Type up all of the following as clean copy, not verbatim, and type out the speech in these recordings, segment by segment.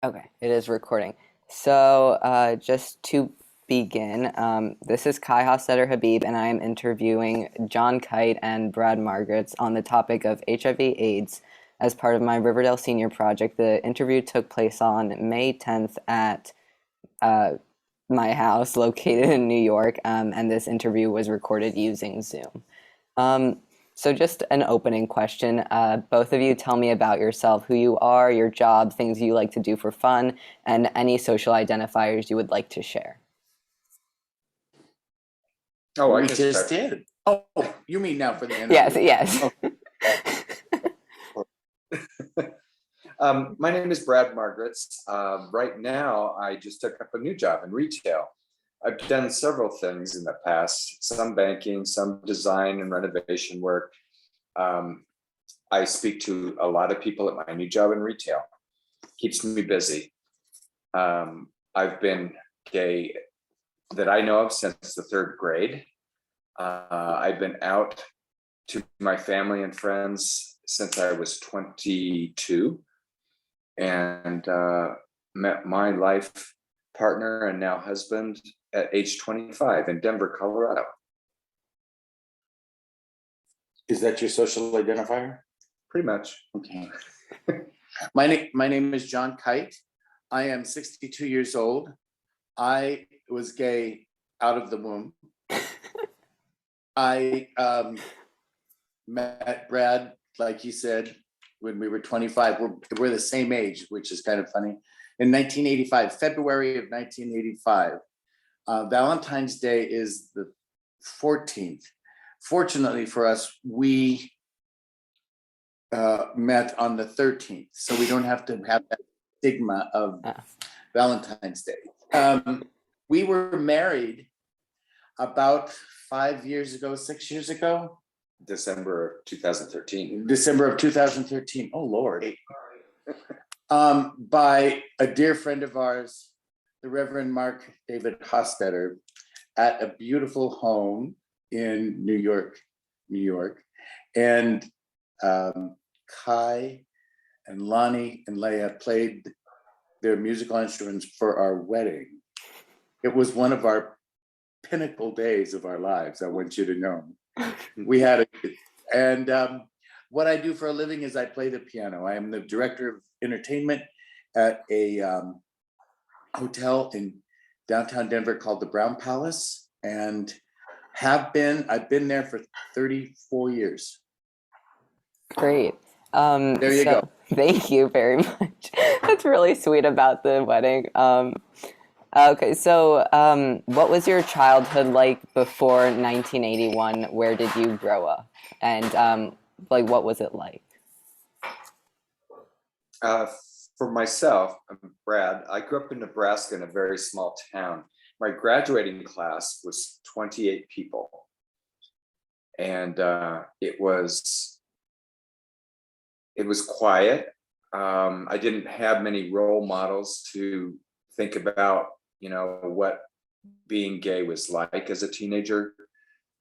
Okay, it is recording. So, just to begin, this is Kai Hostetter-Habib, and I am interviewing John Kite and Brad Margritz on the topic of HIV/AIDS as part of my Riverdale Senior Project. The interview took place on May 10th at uh, my house located in New York, and this interview was recorded using Zoom. Um, so just an opening question. Both of you tell me about yourself, who you are, your job, things you like to do for fun, and any social identifiers you would like to share. Oh, We just did. Oh, you mean now for the interview? Yes, yes. My name is Brad Margritz. Right now, I just took up a new job in retail. I've done several things in the past, some banking, some design and renovation work. I speak to a lot of people at my new job in retail. Keeps me busy. I've been gay that I know of since the third grade. I've been out to my family and friends since I was 22 and met my life partner and now husband at age 25 in Denver, Colorado. Is that your social identifier? Pretty much. Okay. My name is John Kite. I am 62 years old. I was gay out of the womb. I met Brad, like he said, when we were 25. We're the same age, which is kind of funny. In 1985, February of 1985. Valentine's Day is the 14th. Fortunately for us, we met on the 13th, so we don't have to have that stigma of Valentine's Day. We were married about 5 years ago, 6 years ago. December of 2013. December of 2013. Oh, Lord. By a dear friend of ours, the Reverend Mark David Hostetter, at a beautiful home in New York, New York. And Kai and Lonnie and Leia played their musical instruments for our wedding. It was one of our pinnacle days of our lives, I want you to know. We had it. And what I do for a living is I play the piano. I am the director of entertainment at a hotel in downtown Denver called the Brown Palace, and I've been there for 34 years. Great. There you go. Thank you very much. That's really sweet about the wedding. Okay, so what was your childhood like before 1981? Where did you grow up? And what was it like? For myself, I'm Brad. I grew up in Nebraska in a very small town. My graduating class was 28 people. And it was quiet. I didn't have many role models to think about, what being gay was like as a teenager.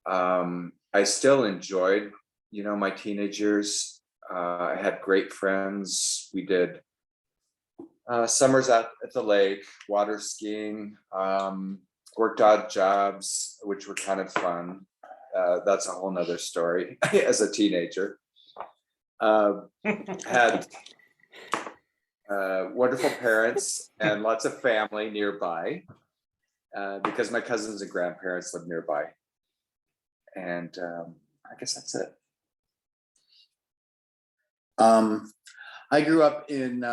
I still enjoyed, my teenage years. I had great friends. We did summers out at the lake, water skiing, worked odd jobs, which were kind of fun. That's a whole nother story as a teenager. Had wonderful parents and lots of family nearby because my cousins and grandparents live nearby. And I guess that's it. I grew up in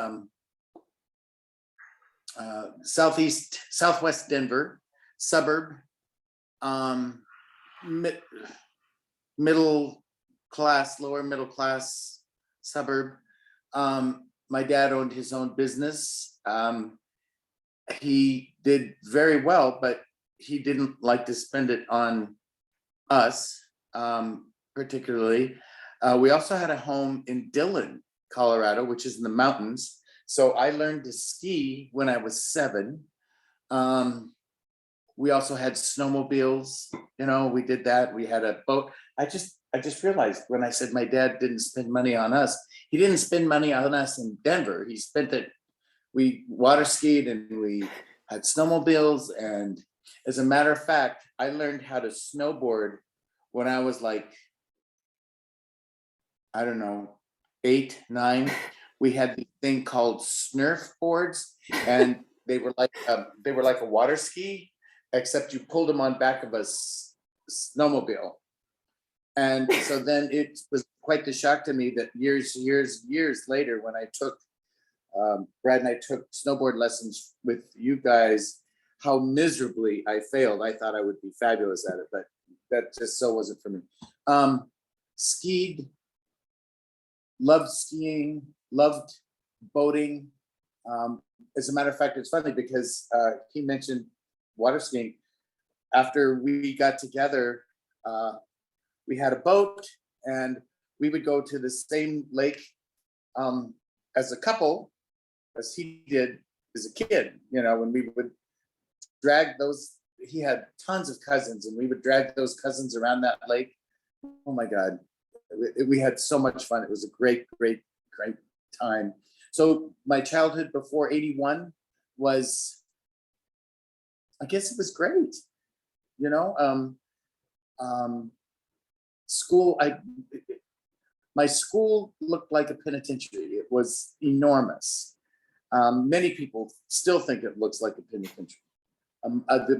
southwest Denver, suburb, middle class, lower middle class suburb. My dad owned his own business. He did very well, but he didn't like to spend it on us, particularly. We also had a home in Dillon, Colorado, which is in the mountains. So I learned to ski when I was 7. We also had snowmobiles, we did that. We had a boat. I just realized when I said my dad didn't spend money on us, he didn't spend money on us in Denver. He spent it we water skied and we had snowmobiles. And as a matter of fact, I learned how to snowboard when I was like, I don't know, 8, 9. We had the thing called Snurf boards, and they were like a water ski, except you pulled them on back of a snowmobile. And so then it was quite the shock to me that years later, when I took Brad and I took snowboard lessons with you guys, how miserably I failed. I thought I would be fabulous at it, but that just so wasn't for me. Skied, loved skiing, loved boating. As a matter of fact, it's funny because he mentioned water skiing. After we got together, we had a boat and we would go to the same lake as a couple, as he did as a kid, when we would drag those, he had tons of cousins and we would drag those cousins around that lake. Oh my God, we had so much fun. It was a great time. So my childhood before 81 was, I guess it was great. School, my school looked like a penitentiary. It was enormous. Many people still think it looks like a penitentiary.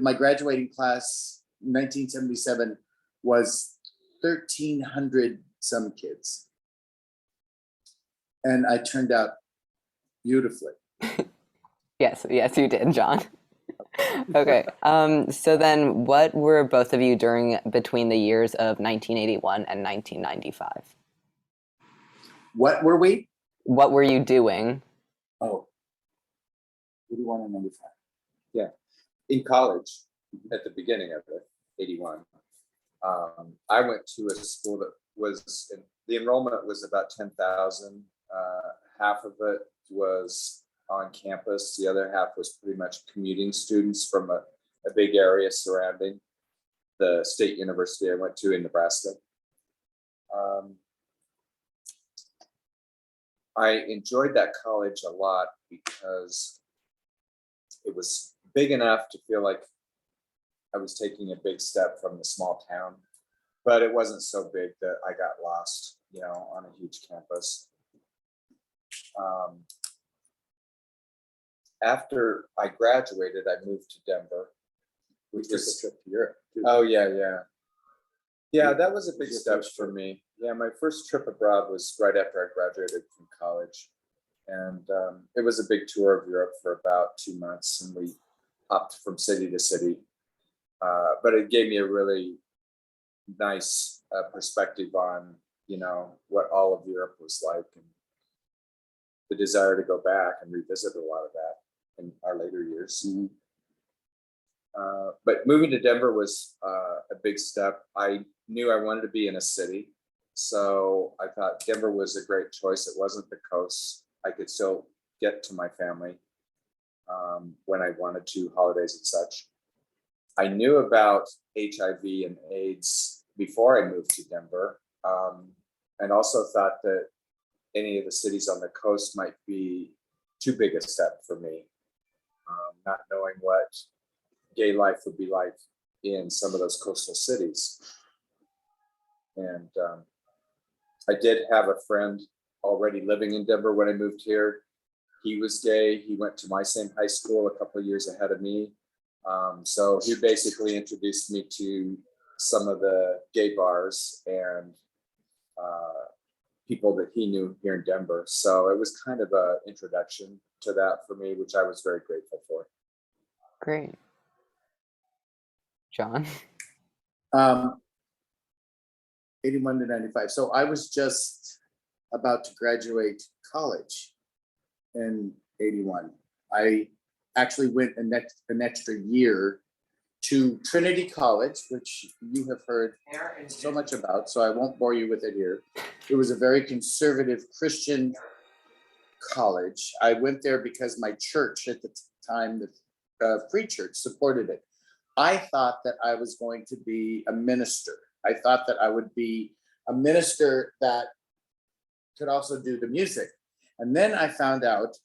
My graduating class, 1977, was 1,300 some kids. And I turned out beautifully. Yes, you did, John. Okay. So then what were both of you doing between the years of 1981 and 1995? What were we? What were you doing? Oh, 81 and 95. Yeah. In college, at the beginning of it, 81, I went to a school that was, the enrollment was about 10,000. Half of it was on campus. The other half was pretty much commuting students from a big area surrounding the state university I went to in Nebraska. I enjoyed that college a lot because it was big enough to feel like I was taking a big step from the small town, but it wasn't so big that I got lost, on a huge campus. After I graduated, I moved to Denver, which was a trip to Europe. Oh yeah, that was a big step for me. Yeah, my first trip abroad was right after I graduated from college, and it was a big tour of Europe for about 2 months, and we hopped from city to city. But it gave me a really nice perspective on, what all of Europe was like, and the desire to go back and revisit a lot of that in our later years. Mm-hmm. But moving to Denver was a big step. I knew I wanted to be in a city, so I thought Denver was a great choice. It wasn't the coast. I could still get to my family when I wanted to, holidays and such. I knew about HIV and AIDS before I moved to Denver, and also thought that any of the cities on the coast might be too big a step for me, not knowing what gay life would be like in some of those coastal cities. And I did have a friend already living in Denver when I moved here. He was gay. He went to my same high school a couple of years ahead of me. So he basically introduced me to some of the gay bars and people that he knew here in Denver. So it was kind of an introduction to that for me, which I was very grateful for. Great. John? 81 to 95. So I was just about to graduate college in 81. I actually went an extra year to Trinity College, which you have heard so much about, so I won't bore you with it here. It was a very conservative Christian college. I went there because my church at the time, the Free Church, supported it. I thought that I was going to be a minister. I thought that I would be a minister that could also do the music. And then I found out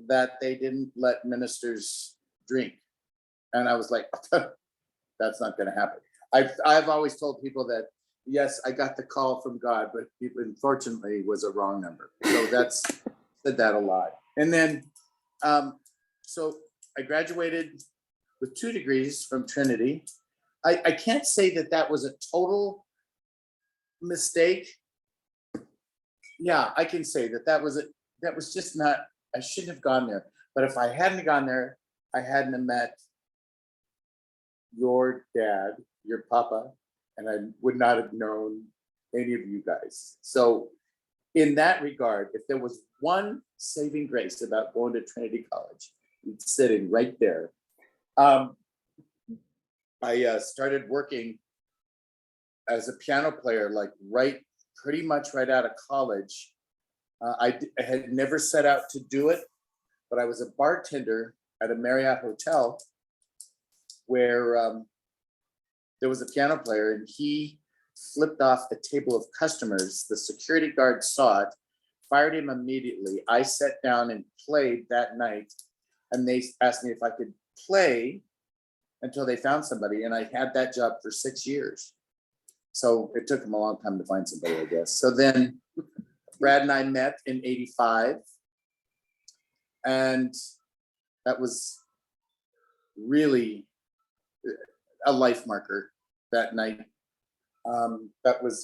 that they didn't let ministers drink. And I was like, that's not going to happen. I've always told people that, yes, I got the call from God, but it unfortunately was a wrong number. So that's said that a lot. And then, so I graduated with 2 degrees from Trinity. I can't say that that was a total mistake. Yeah, I can say that that was just not, I shouldn't have gone there. But if I hadn't gone there, I hadn't have met your dad, your papa, and I would not have known any of you guys. So in that regard, if there was one saving grace about going to Trinity College, it's sitting right there. I started working as a piano player, like pretty much right out of college. I had never set out to do it, but I was a bartender at a Marriott hotel where there was a piano player, and he flipped off the table of customers. The security guard saw it, fired him immediately. I sat down and played that night, and they asked me if I could play until they found somebody, and I had that job for 6 years. So it took them a long time to find somebody, I guess. So then Brad and I met in '85, and that was really a life marker that night.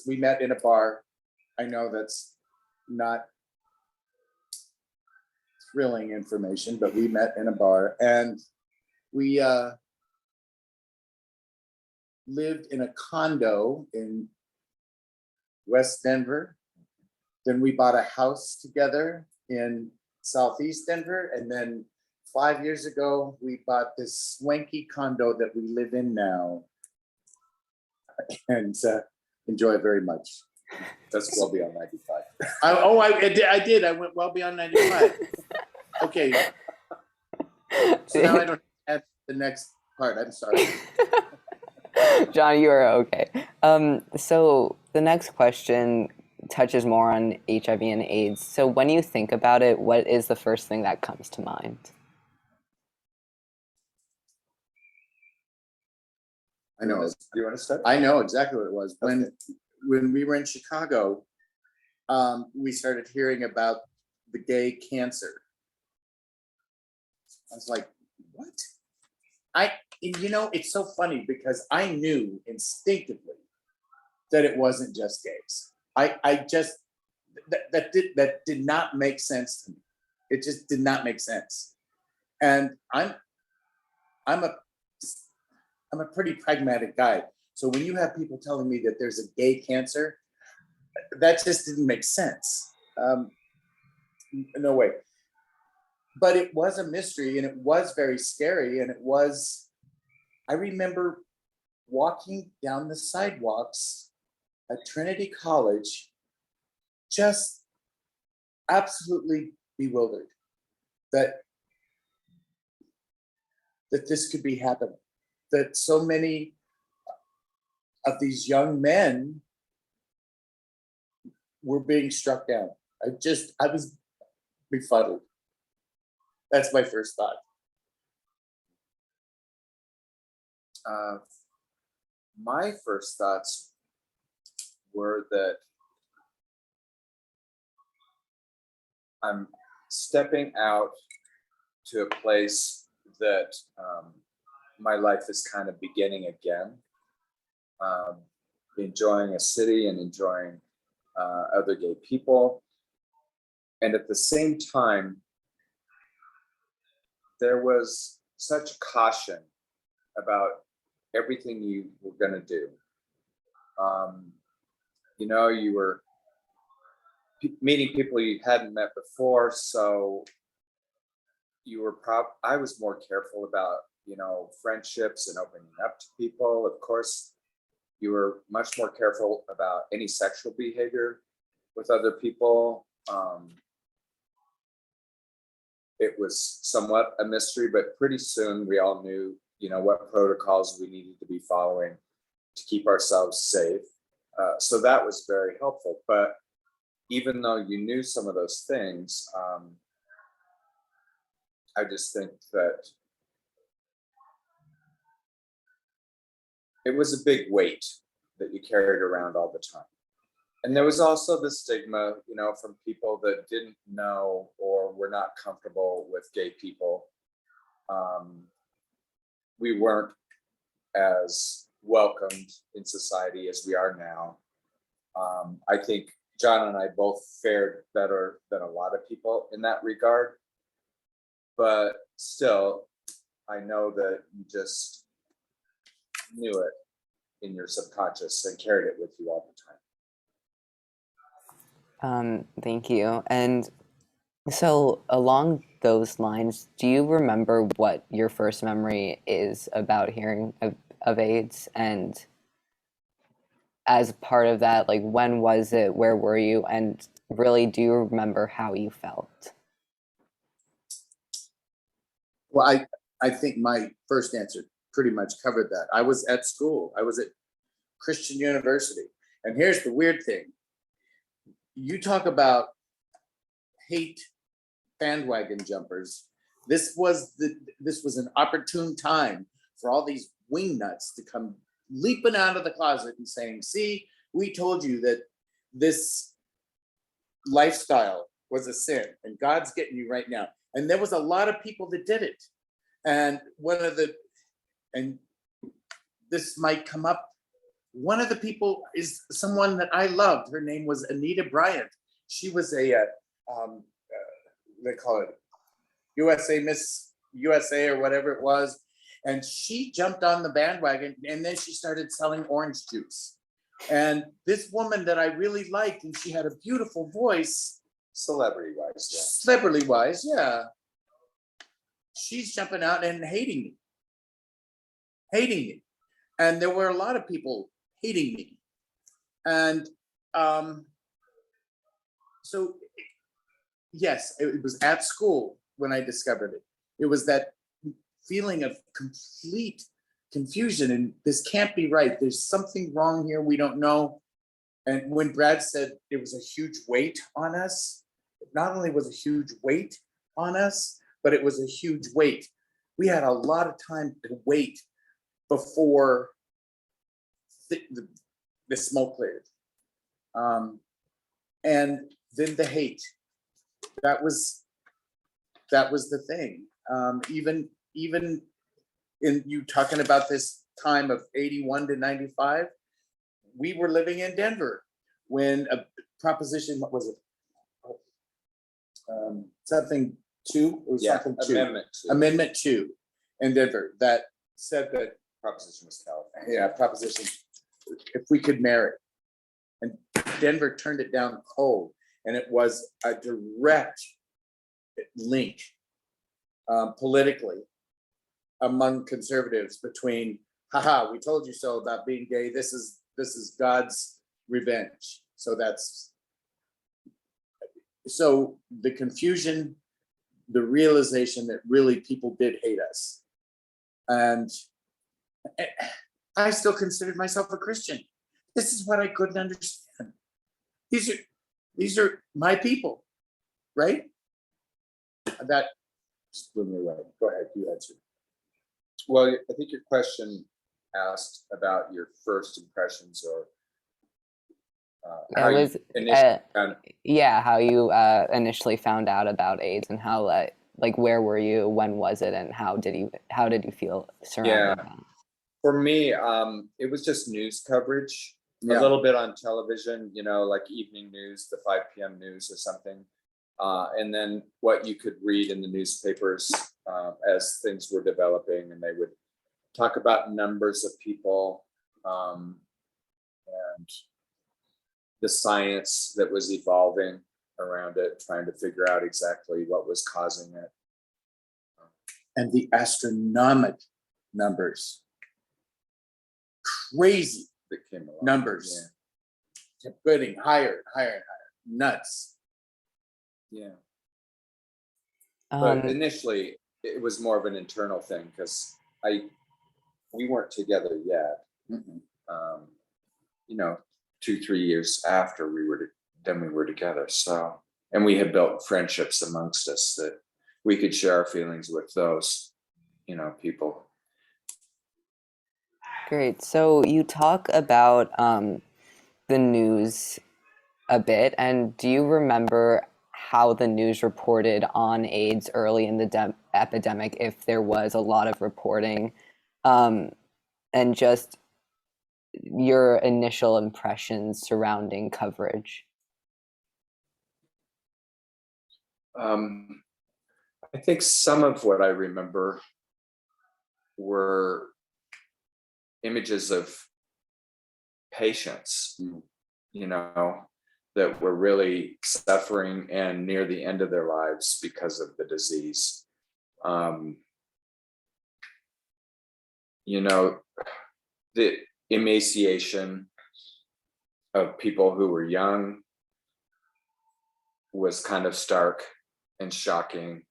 We met in a bar. I know that's not thrilling information, but we met in a bar, and we lived in a condo in West Denver. Then we bought a house together in Southeast Denver. And then 5 years ago, we bought this swanky condo that we live in now and enjoy it very much. That's well beyond 95. I did. I went well beyond 95. Okay. So now I don't add the next part. I'm sorry. John, you are okay. So the next question touches more on HIV and AIDS. So when you think about it, what is the first thing that comes to mind? I know. Do you want to start? I know exactly what it was. Okay. When we were in Chicago, we started hearing about the gay cancer. I was like, what? It's so funny because I knew instinctively that it wasn't just gays. I just that did not make sense to me. It just did not make sense. And I'm a pretty pragmatic guy. So when you have people telling me that there's a gay cancer, that just didn't make sense. No way. But it was a mystery, and it was very scary, and I remember walking down the sidewalks at Trinity College, just absolutely bewildered that this could be happening, that so many of these young men were being struck down. I was befuddled. That's my first thought. My first thoughts were that I'm stepping out to a place that my life is kind of beginning again. Enjoying a city and enjoying other gay people. And at the same time, there was such caution about everything you were going to do. You were meeting people you hadn't met before, so I was more careful about, friendships and opening up to people. Of course, you were much more careful about any sexual behavior with other people. It was somewhat a mystery, but pretty soon we all knew, what protocols we needed to be following to keep ourselves safe. So that was very helpful. But even though you knew some of those things, I just think that it was a big weight that you carried around all the time. And there was also the stigma, you know, from people that didn't know or were not comfortable with gay people. We weren't as welcomed in society as we are now. I think John and I both fared better than a lot of people in that regard. But still, I know that you just knew it in your subconscious and carried it with you all the time. Thank you. And so along those lines, do you remember what your first memory is about hearing of AIDS? And as part of that, like, when was it? Where were you? And really, do you remember how you felt? Well, I think my first answer pretty much covered that. I was at school. I was at Christian University. And here's the weird thing. You talk about hate bandwagon jumpers. This was an opportune time for all these wingnuts to come leaping out of the closet and saying, see, we told you that this lifestyle was a sin and God's getting you right now. And there was a lot of people that did it. And and this might come up, one of the people is someone that I loved. Her name was Anita Bryant. She was they call it USA Miss USA or whatever it was. And she jumped on the bandwagon and then she started selling orange juice. And this woman that I really liked, and she had a beautiful voice. Celebrity wise, yeah. She's jumping out and hating me. And there were a lot of people hating me. And so, yes, it was at school when I discovered it. It was that feeling of complete confusion and this can't be right. There's something wrong here. We don't know. And when Brad said it was a huge weight on us, it not only was a huge weight on us, but it was a huge weight. We had a lot of time to wait before the smoke cleared. And then the hate. That was the thing. Even in you talking about this time of 81 to 95, we were living in Denver when a proposition, what was it? Something 2 or something 2. Amendment 2 in Denver that said that Proposition was California. Yeah, proposition, if we could marry. And Denver turned it down cold. And it was a direct link politically among conservatives between, haha, we told you so about being gay. This is God's revenge. So the confusion, the realization that really people did hate us. And I still considered myself a Christian. This is what I couldn't understand. These are my people, right? That just blew me away. Go ahead, you answer. Well, I think your question asked about your first impressions or how you how you initially found out about AIDS and how like where were you, when was it, and how did you feel surrounded by it? For me, it was just news coverage, a little bit on television, you know, like evening news, the 5 p.m. news or something. And then what you could read in the newspapers as things were developing, and they would talk about numbers of people and the science that was evolving around it, trying to figure out exactly what was causing it. And the astronomical numbers. Crazy that came along. Numbers. Kept getting higher and higher and higher. Nuts. Yeah. But initially, it was more of an internal thing because we weren't together yet. You know, 2-3 years after we were together. So, and we had built friendships amongst us that we could share our feelings with those, people. Great. So you talk about the news a bit, and do you remember how the news reported on AIDS early in the epidemic, if there was a lot of reporting, and just your initial impressions surrounding coverage? I think some of what I remember were images of patients, that were really suffering and near the end of their lives because of the disease. The emaciation of people who were young was kind of stark and shocking.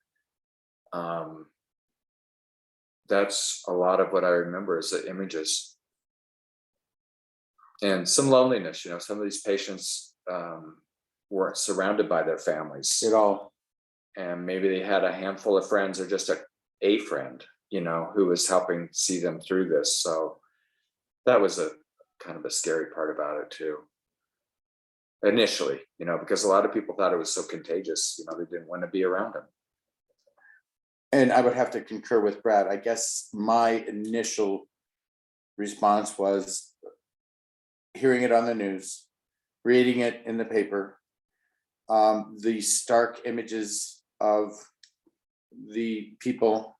That's a lot of what I remember is the images. And some loneliness, some of these patients weren't surrounded by their families At all. And maybe they had a handful of friends or just a friend, who was helping see them through this. So that was a kind of a scary part about it too. Initially, because a lot of people thought it was so contagious, they didn't want to be around them. And I would have to concur with Brad. I guess my initial response was hearing it on the news, reading it in the paper, the stark images of the people.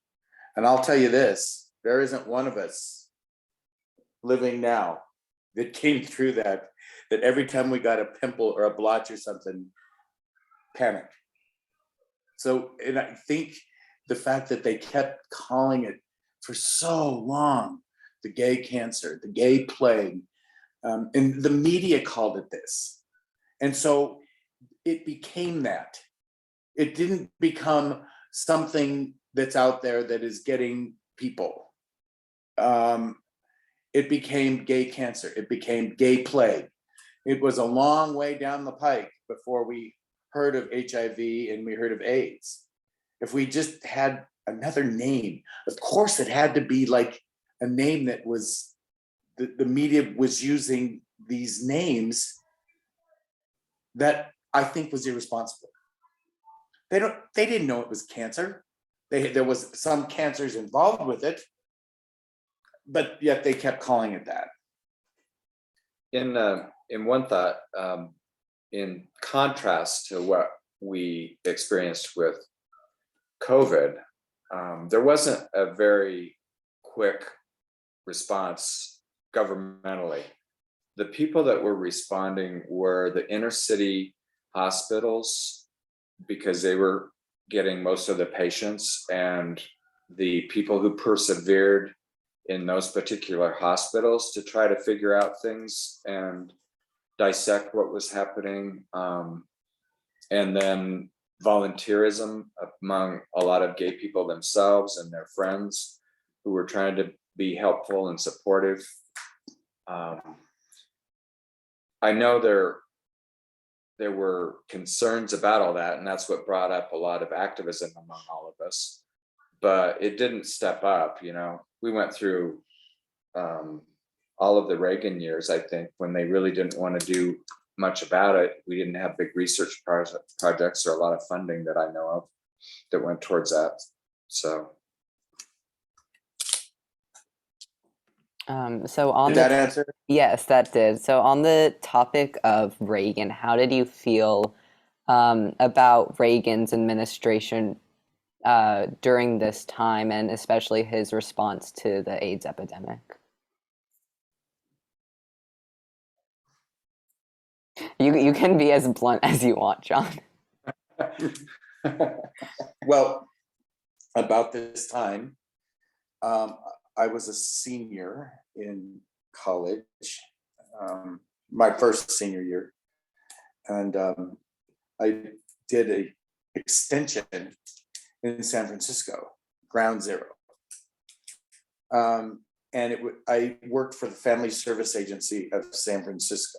And I'll tell you this, there isn't one of us living now that came through that every time we got a pimple or a blotch or something, panic. So, and I think the fact that they kept calling it for so long, the gay cancer, the gay plague, and the media called it this. And so it became that. It didn't become something that's out there that is getting people. It became gay cancer. It became gay plague. It was a long way down the pike before we heard of HIV and we heard of AIDS. If we just had another name, of course it had to be like a name that was, the media was using these names that I think was irresponsible. They didn't know it was cancer. There was some cancers involved with it, but yet they kept calling it that. In one thought, in contrast to what we experienced with COVID, there wasn't a very quick response governmentally. The people that were responding were the inner city hospitals, because they were getting most of the patients, and the people who persevered in those particular hospitals to try to figure out things and dissect what was happening. And then volunteerism among a lot of gay people themselves and their friends who were trying to be helpful and supportive. I know there were concerns about all that, and that's what brought up a lot of activism among all of us, but it didn't step up. We went through all of the Reagan years, I think, when they really didn't want to do much about it. We didn't have big research projects or a lot of funding that I know of that went towards that. So. So on Did that answer? Yes, that did. So on the topic of Reagan, how did you feel about Reagan's administration during this time, and especially his response to the AIDS epidemic? You can be as blunt as you want, John. Well, about this time, I was a senior in college, my first senior year, and I did a extension in San Francisco, ground zero. And I worked for the Family Service Agency of San Francisco.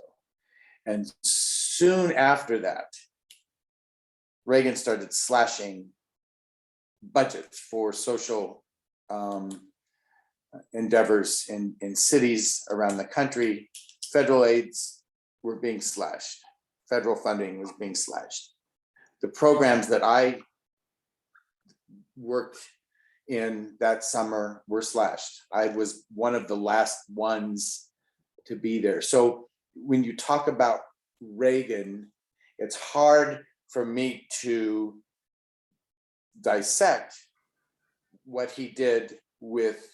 And soon after that, Reagan started slashing budgets for social endeavors in cities around the country. Federal aids were being slashed. Federal funding was being slashed. The programs that I worked in that summer were slashed. I was one of the last ones to be there. So when you talk about Reagan, it's hard for me to dissect what he did with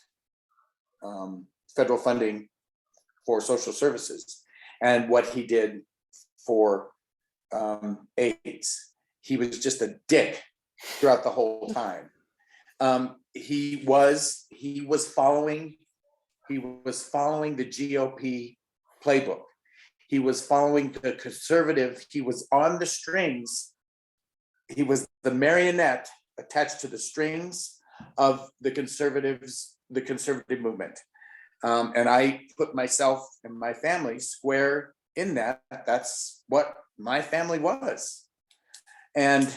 federal funding for social services and what he did for AIDS. He was just a dick throughout the whole time. He was following the GOP playbook. He was following the conservative. He was on the strings. He was the marionette attached to the strings of the conservative movement. And I put myself and my family square in that. That's what my family was. And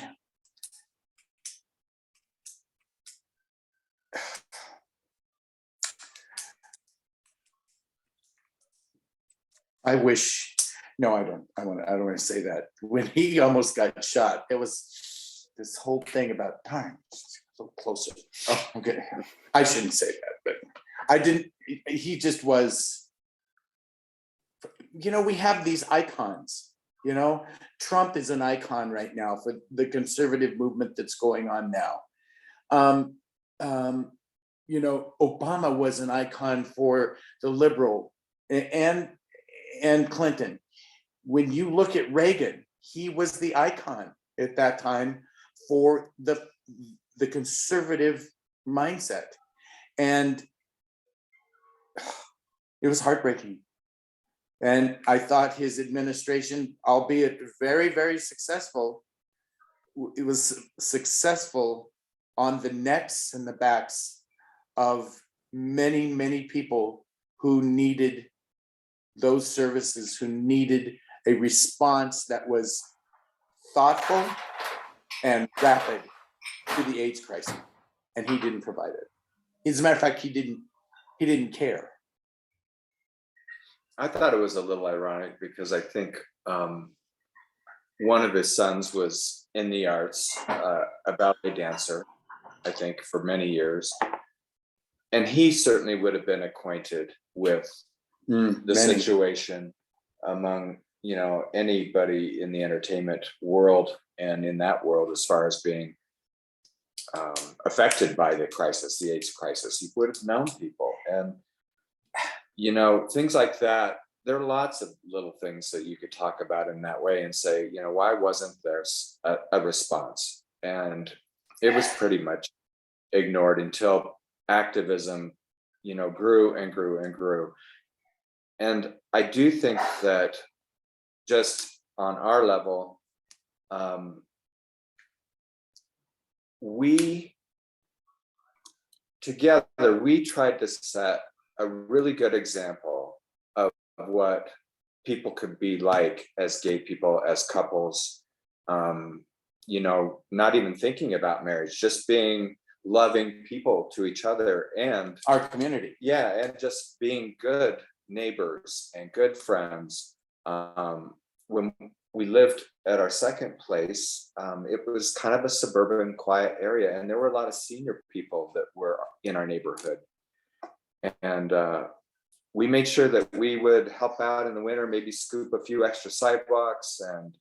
I wish, no, I don't want to say that. When he almost got shot, there was this whole thing about time. A little closer. Oh, okay. I shouldn't say that, but I didn't, he just was, we have these icons, Trump is an icon right now for the conservative movement that's going on now. Obama was an icon for the liberal and Clinton. When you look at Reagan, he was the icon at that time for the conservative mindset. And it was heartbreaking. And I thought his administration, albeit very, very successful, it was successful on the necks and the backs of many, many people who needed those services, who needed a response that was thoughtful and rapid to the AIDS crisis. And he didn't provide it. As a matter of fact, he didn't care. I thought it was a little ironic because I think one of his sons was in the arts, a ballet dancer, I think, for many years. And he certainly would have been acquainted with the situation among, anybody in the entertainment world and in that world as far as being affected by the crisis, the AIDS crisis. He would have known people. And things like that. There are lots of little things that you could talk about in that way and say, why wasn't there a response? And it was pretty much ignored until activism, grew and grew and grew. And I do think that just on our level, we tried to set a really good example of what people could be like as gay people, as couples, not even thinking about marriage, just being loving people to each other and our community. Yeah, and just being good neighbors and good friends. When we lived at our second place, it was kind of a suburban, quiet area, and there were a lot of senior people that were in our neighborhood. And we made sure that we would help out in the winter, maybe scoop a few extra sidewalks and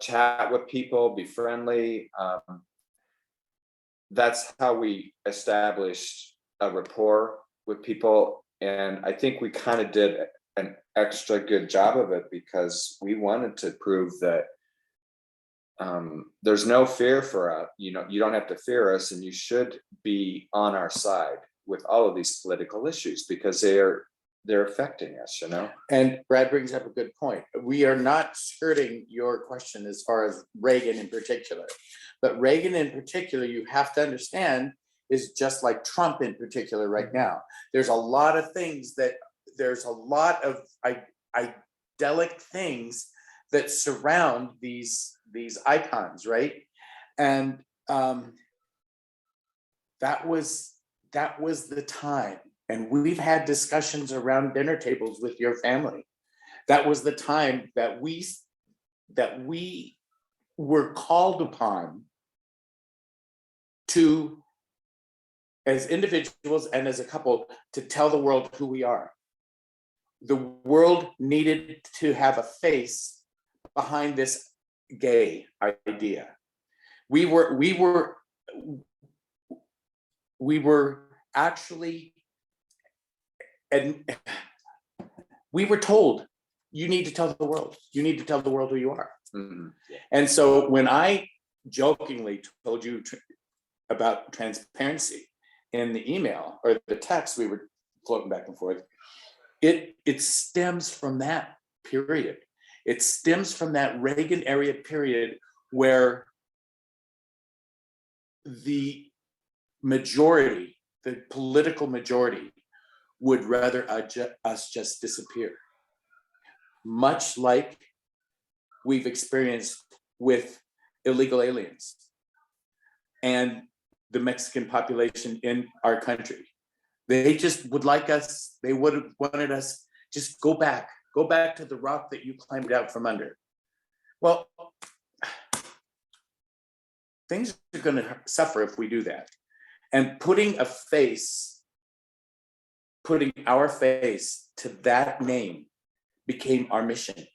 chat with people, be friendly. That's how we established a rapport with people. And I think we kind of did an extra good job of it because we wanted to prove that there's no fear for us. You don't have to fear us, and you should be on our side with all of these political issues because they're affecting us, And Brad brings up a good point. We are not skirting your question as far as Reagan in particular, but Reagan in particular, you have to understand, is just like Trump in particular right now. There's a lot of idyllic things that surround these icons, right? And that was the time. And we've had discussions around dinner tables with your family. That was the time that we were called upon to, as individuals and as a couple, to tell the world who we are. The world needed to have a face behind this gay idea. We were actually, and we were told, you need to tell the world. You need to tell the world who you are. Mhm. And so when I jokingly told you about transparency in the email or the text we were floating back and forth, it stems from that period. It stems from that Reagan era period where the majority, the political majority, would rather us just disappear. Much like we've experienced with illegal aliens and the Mexican population in our country. They just would like us, they would have wanted us just go back to the rock that you climbed out from under. Well, things are going to suffer if we do that. And putting our face to that name became our mission.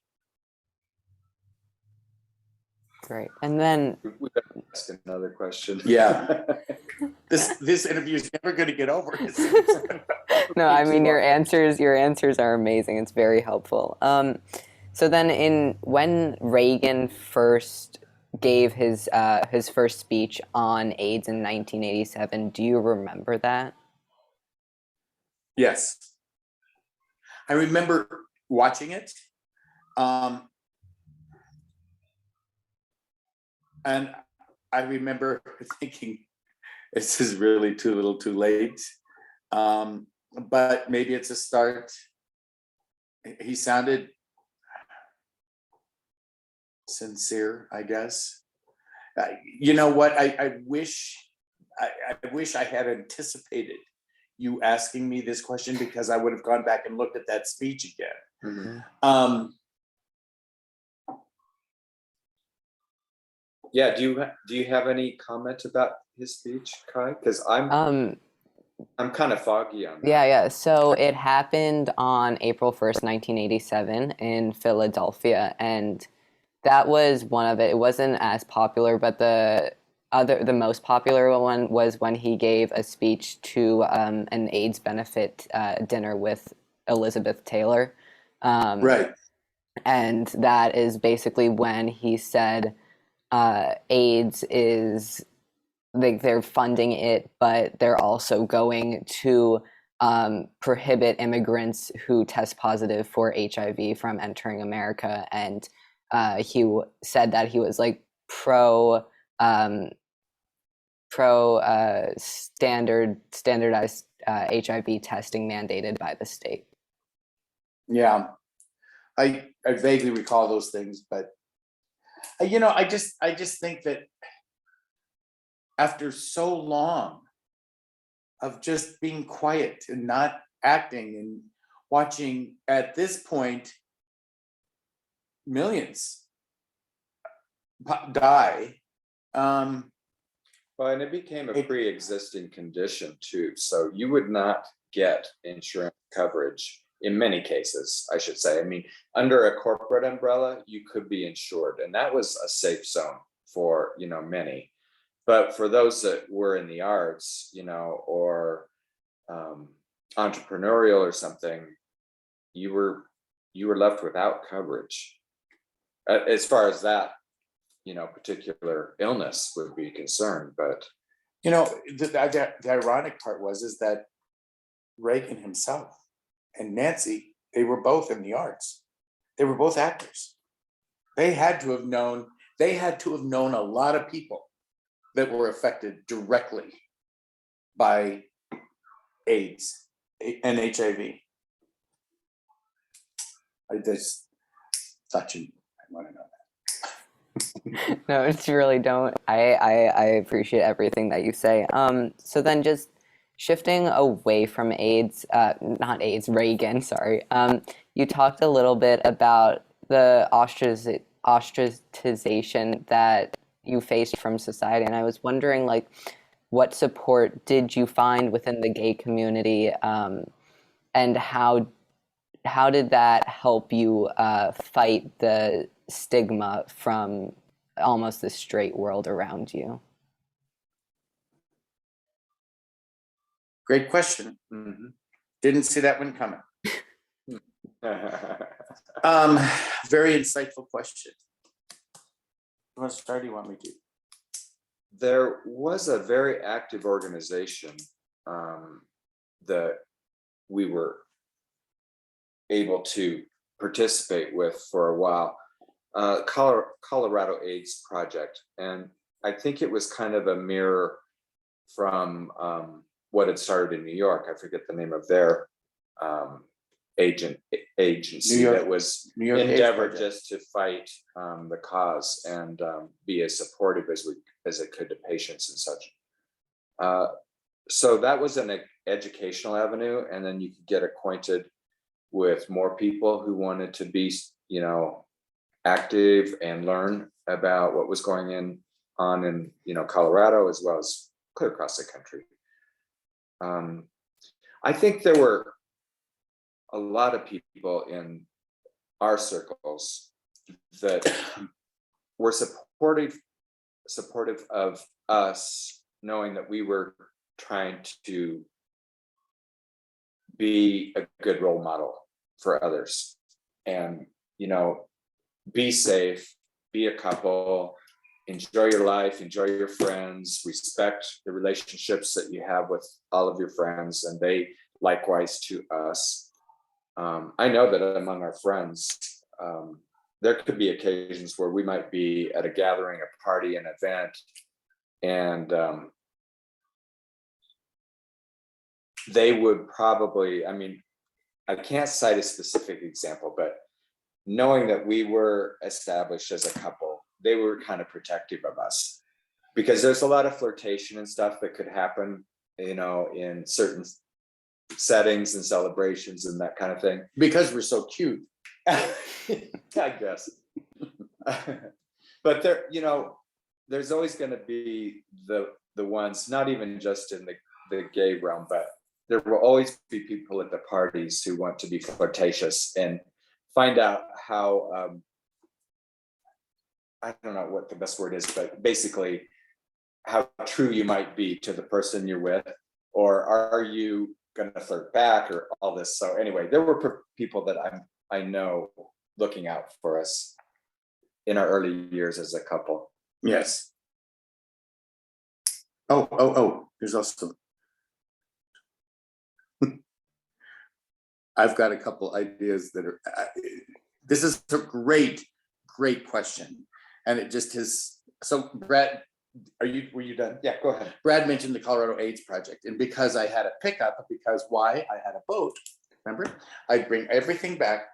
Great. And then We got to ask another question. Yeah. This interview is never going to get over. no, I mean your answers are amazing. It's very helpful. So then when Reagan first gave his first speech on AIDS in 1987, do you remember that? Yes. I remember watching it. And I remember thinking, this is really too little too late. But maybe it's a start. He sounded sincere, I guess. You know what? I wish I had anticipated you asking me this question, because I would have gone back and looked at that speech again. Mm-hmm. Yeah. Do you have any comment about his speech, Kai? Because I'm kind of foggy on that. Yeah. So it happened on April 1st, 1987 in Philadelphia, and that was one of it. It wasn't as popular, but the most popular one was when he gave a speech to an AIDS benefit dinner with Elizabeth Taylor. Right. And that is basically when he said AIDS is, like, they're funding it, but they're also going to prohibit immigrants who test positive for HIV from entering America. And he said that he was like pro standardized HIV testing mandated by the state. Yeah, I vaguely recall those things, but I just think that after so long of just being quiet and not acting and watching, at this point, millions die. Well, and it became a pre-existing condition too. So you would not get insurance coverage in many cases, I should say. I mean, under a corporate umbrella, you could be insured, and that was a safe zone for, many. But for those that were in the arts, or entrepreneurial or something, you were left without coverage. As far as that, particular illness would be concerned. But the ironic part is that Reagan himself and Nancy, they were both in the arts. They were both actors. They had to have known a lot of people that were affected directly by AIDS and HIV. I just thought I want to know that. No, it's really don't. I appreciate everything that you say. So then just shifting away from AIDS, not AIDS, Reagan, sorry. You talked a little bit about the ostracization that you faced from society, and I was wondering, like, what support did you find within the gay community, and how did that help you fight the stigma from almost the straight world around you? Great question. Mhm. Didn't see that one coming. Very insightful question. You want to start? Or you want me to? There was a very active organization that we were able to participate with for a while, Colorado AIDS Project. And I think it was kind of a mirror from what had started in New York. I forget the name of their agency that was New York AIDS endeavored Project. just to fight the cause and be as supportive as it could to patients and such. So that was an educational avenue, and then you could get acquainted with more people who wanted to be, active and learn about what was going on in, Colorado, as well as clear across the country. I think there were a lot of people in our circles that were supportive of us, knowing that we were trying to be a good role model for others, and be safe, be a couple, enjoy your life, enjoy your friends, respect the relationships that you have with all of your friends, and they likewise to us. I know that among our friends, there could be occasions where we might be at a gathering, a party, an event, and they would probably, I can't cite a specific example, but knowing that we were established as a couple, they were kind of protective of us, because there's a lot of flirtation and stuff that could happen, in certain settings and celebrations and that kind of thing. Because we're so cute. I guess. But there's always going to be the ones, not even just in the gay realm, but there will always be people at the parties who want to be flirtatious and find out how, I don't know what the best word is, but basically how true you might be to the person you're with, or are you going to flirt back, or all this. So anyway, there were people that I know looking out for us in our early years as a couple. Yes. Oh, there's also, I've got a couple ideas that are, this is a great question. And it just has, so Brad, were you done? Yeah, go ahead. Brad mentioned the Colorado AIDS Project, and because I had a pickup, because why? I had a boat, remember? I'd bring everything back.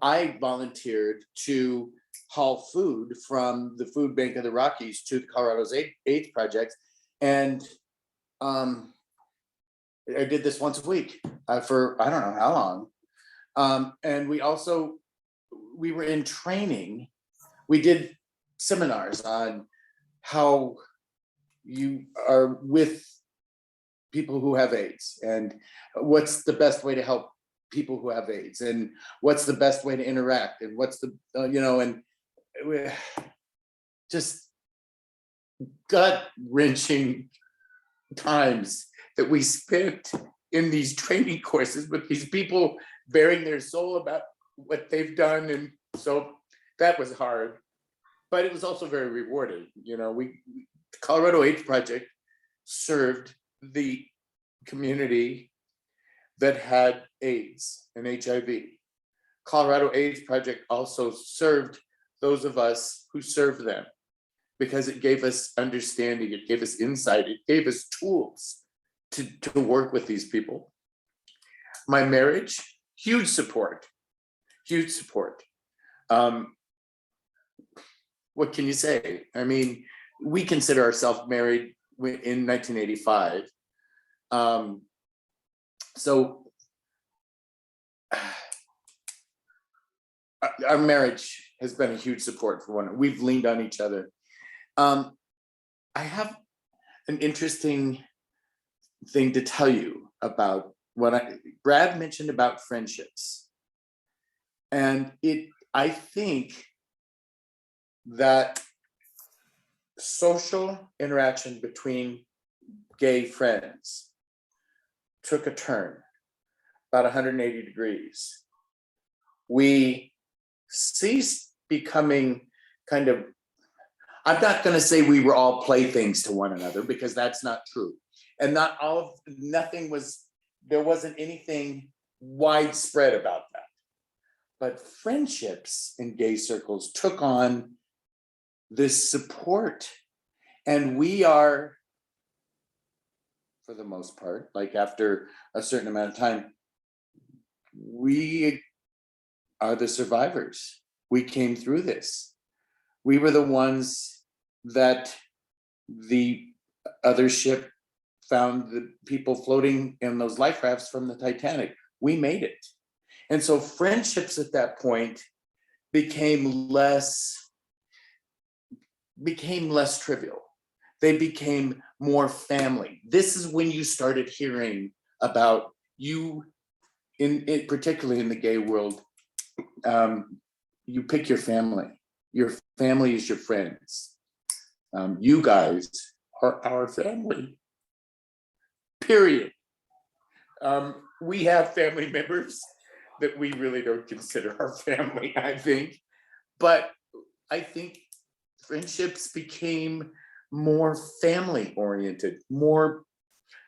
I volunteered to haul food from the food bank of the Rockies to the Colorado's AIDS Project. And I did this once a week for I don't know how long. And we were in training. We did seminars on how you are with people who have AIDS, and what's the best way to help people who have AIDS, and what's the best way to interact, and what's the, and just gut-wrenching times that we spent in these training courses with these people bearing their soul about what they've done. And so that was hard, but it was also very rewarding. The Colorado AIDS Project served the community that had AIDS and HIV. Colorado AIDS Project also served those of us who served them, because it gave us understanding, it gave us insight, it gave us tools to work with these people. My marriage, huge support. what can you say? I mean, we consider ourselves married in 1985. So our marriage has been a huge support for one another. We've leaned on each other. I have an interesting thing to tell you about Brad mentioned about friendships. And I think that social interaction between gay friends took a turn about 180 degrees. We ceased becoming kind of, I'm not going to say we were all playthings to one another, because that's not true. And there wasn't anything widespread about that. But friendships in gay circles took on this support. And we are, for the most part, like after a certain amount of time, we are the survivors. We came through this. We were the ones that the other ship found the people floating in those life rafts from the Titanic. We made it. And so friendships at that point became less trivial. They became more family. This is when you started hearing about you, particularly in the gay world, you pick your family. Your family is your friends. You guys are our family, period. We have family members that we really don't consider our family, I think. But I think friendships became more family oriented, more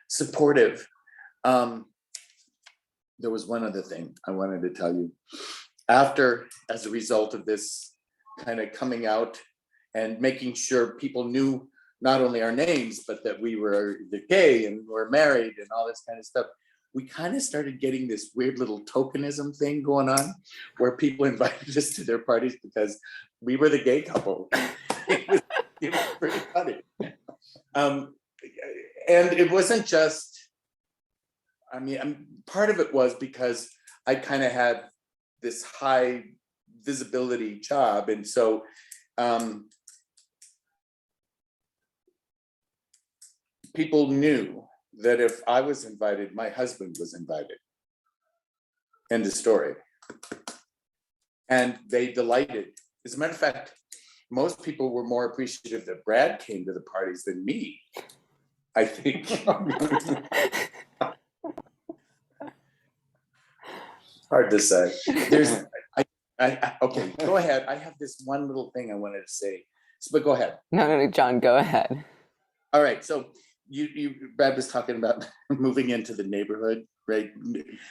supportive. There was one other thing I wanted to tell you. As a result of this kind of coming out and making sure people knew not only our names, but that we were the gay and we're married and all this kind of stuff, we kind of started getting this weird little tokenism thing going on where people invited us to their parties because we were the gay couple. It was pretty funny. And it wasn't just, part of it was because I kind of had this high visibility job. And so people knew that if I was invited, my husband was invited. End of story. And they delighted. As a matter of fact, most people were more appreciative that Brad came to the parties than me, I think. Hard to say. Okay, go ahead. I have this one little thing I wanted to say, but go ahead. No, John, go ahead. All right, so Brad was talking about moving into the neighborhood, right?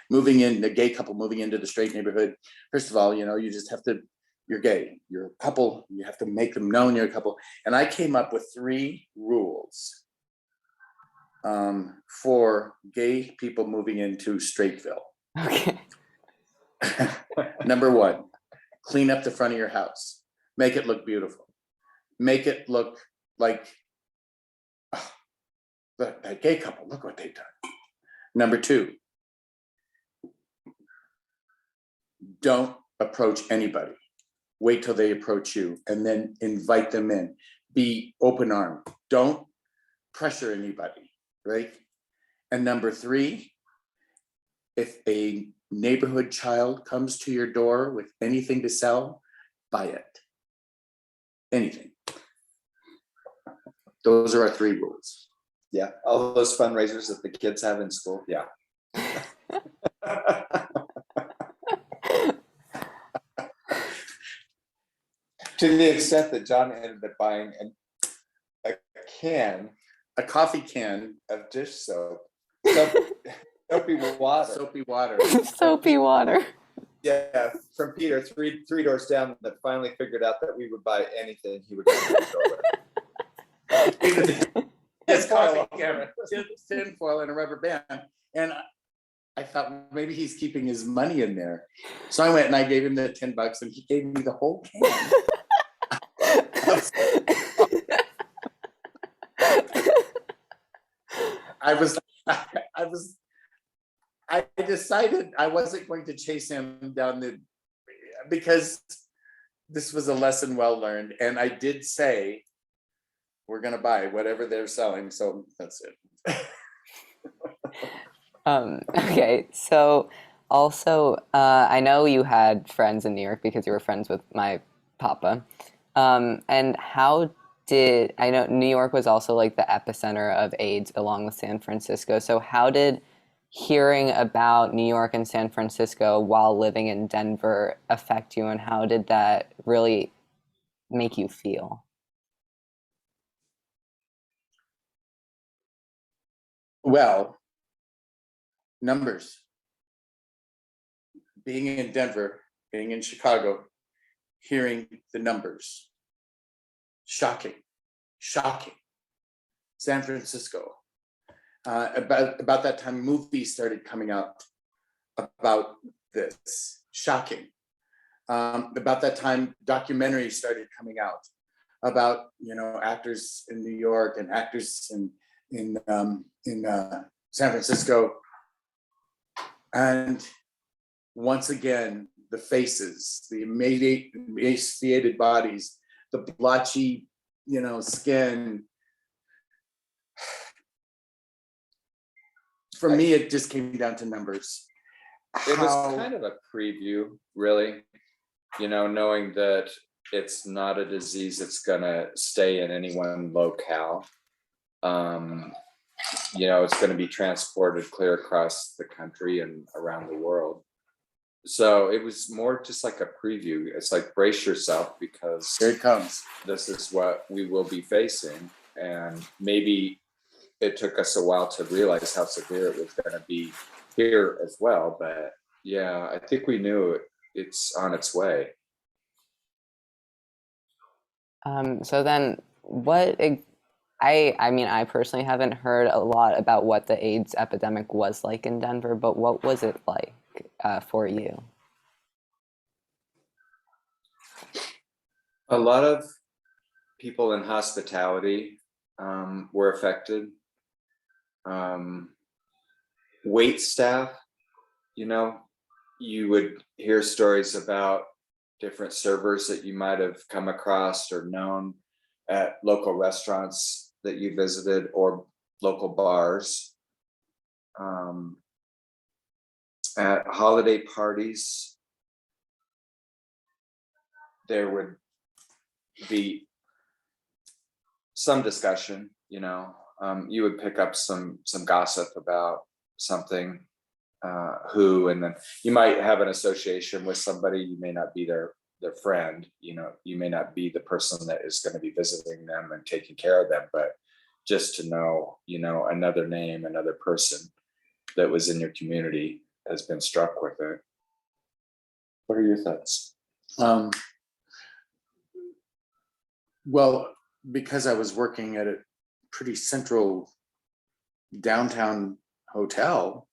Moving in, the gay couple moving into the straight neighborhood. First of all, you just have to, you're gay, you're a couple, you have to make them known you're a couple. And I came up with 3 rules for gay people moving into Straightville. Okay. Number 1, clean up the front of your house. Make it look beautiful. Make it look like, that gay couple, look what they've done. Number 2, don't approach anybody. Wait till they approach you and then invite them in. Be open-armed. Don't pressure anybody, right? And number 3, if a neighborhood child comes to your door with anything to sell, buy it. Anything. Those are our 3 rules. Yeah, all those fundraisers that the kids have in school. Yeah. To the extent that John ended up buying a coffee can of dish soap, soapy water. Soapy water. Soapy water. Yeah, from Peter, three doors down, that finally figured out that we would buy anything he would go with. It's coffee can, tin foil and a rubber band. And I thought maybe he's keeping his money in there. So I went and I gave him the $10 and he gave me the whole can of I was, I was, I decided I wasn't going to chase him down because this was a lesson well learned. And I did say, we're gonna buy whatever they're selling. So that's it. Okay, so also, I know you had friends in New York because you were friends with my papa. And how did, I know New York was also like the epicenter of AIDS along with San Francisco. So how did hearing about New York and San Francisco while living in Denver affect you, and how did that really make you feel? Well, numbers. Being in Denver, being in Chicago, hearing the numbers. Shocking, shocking. San Francisco. About that time, movies started coming out about this. Shocking. About that time, documentaries started coming out about, you know, actors in New York and actors in San Francisco. And once again, the faces, the emaciated bodies, the blotchy, you know, skin. For me, it just came down to numbers. It was kind of a preview, really, you know, knowing that it's not a disease that's gonna stay in any one locale. You know, it's gonna be transported clear across the country and around the world. So it was more just like a preview. It's like, brace yourself, because Here it comes. this is what we will be facing. And maybe it took us a while to realize how severe it was going to be here as well. But yeah, I think we knew it's on its way. So then I mean, I personally haven't heard a lot about what the AIDS epidemic was like in Denver, but what was it like for you? A lot of people in hospitality were affected. Wait staff, you know, you would hear stories about different servers that you might have come across or known at local restaurants that you visited or local bars. At holiday parties, there would be some discussion, you know, you would pick up some gossip about something, who, and then you might have an association with somebody. You may not be their friend, you know, you may not be the person that is going to be visiting them and taking care of them, but just to know, you know, another name, another person that was in your community has been struck with it. What are your thoughts? Well, because I was working at a pretty central downtown hotel,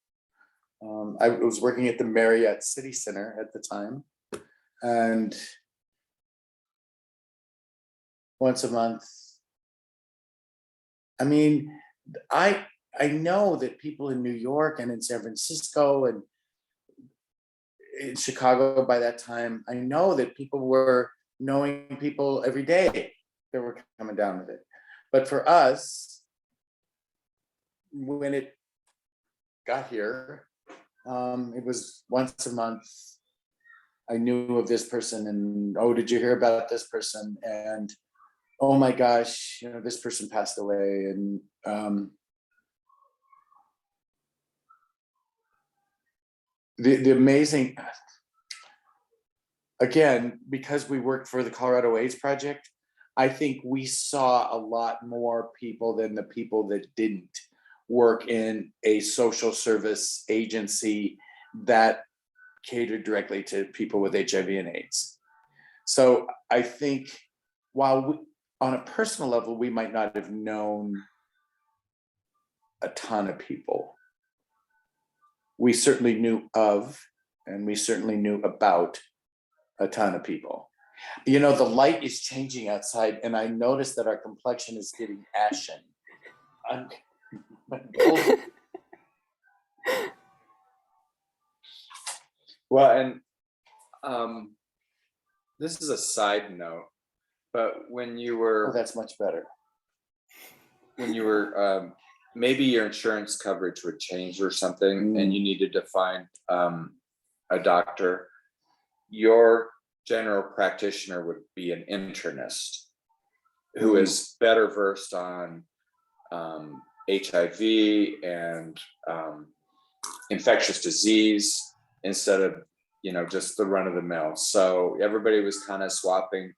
I was working at the Marriott City Center at the time, and once a month. I mean, I know that people in New York and in San Francisco and in Chicago by that time, I know that people were knowing people every day that were coming down with it. But for us, when it got here, it was once a month. I knew of this person, and oh, did you hear about this person? And oh my gosh, you know, this person passed away. And the amazing, again, because we worked for the Colorado AIDS Project, I think we saw a lot more people than the people that didn't work in a social service agency that catered directly to people with HIV and AIDS. So I think while on a personal level, we might not have known a ton of people, we certainly knew of, and we certainly knew about a ton of people. You know, the light is changing outside, and I noticed that our complexion is getting ashen. My gold Well, and this is a side note, but when you Oh, were that's much better. maybe your insurance coverage would change or something, and you needed to find a doctor, your general practitioner would be an internist who is better versed on HIV and infectious disease instead of, just the run of the mill. So everybody was kind of swapping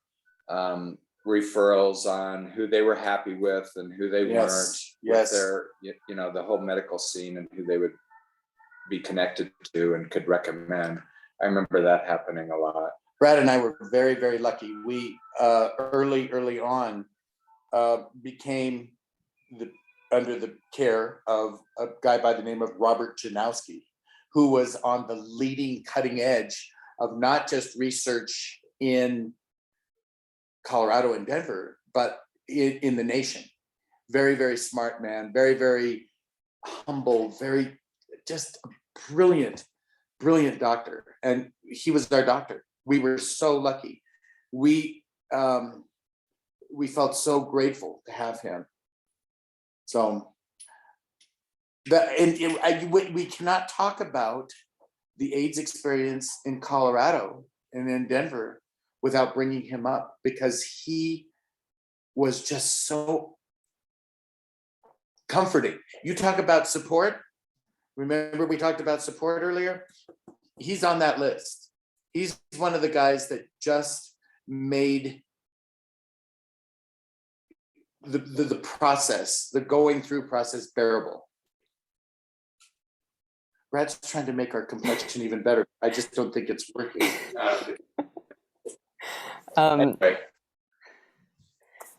referrals on who they were happy with and who they weren't with their, the whole medical scene, and who they would be connected to and could recommend. I remember that happening a lot. Brad and I were very, very lucky. We early on became under the care of a guy by the name of Robert Janowski, who was on the leading cutting edge of not just research in Colorado and Denver, but in the nation. Very, very smart man, very, very humble, very just a brilliant doctor. And he was our doctor. We were so lucky. We felt so grateful to have him. So we cannot talk about the AIDS experience in Colorado and in Denver without bringing him up, because he was just so comforting. You talk about support. Remember we talked about support earlier? He's on that list. He's one of the guys that just made the process, the going through process, bearable. Brad's trying to make our complexion even better. I just don't think it's working.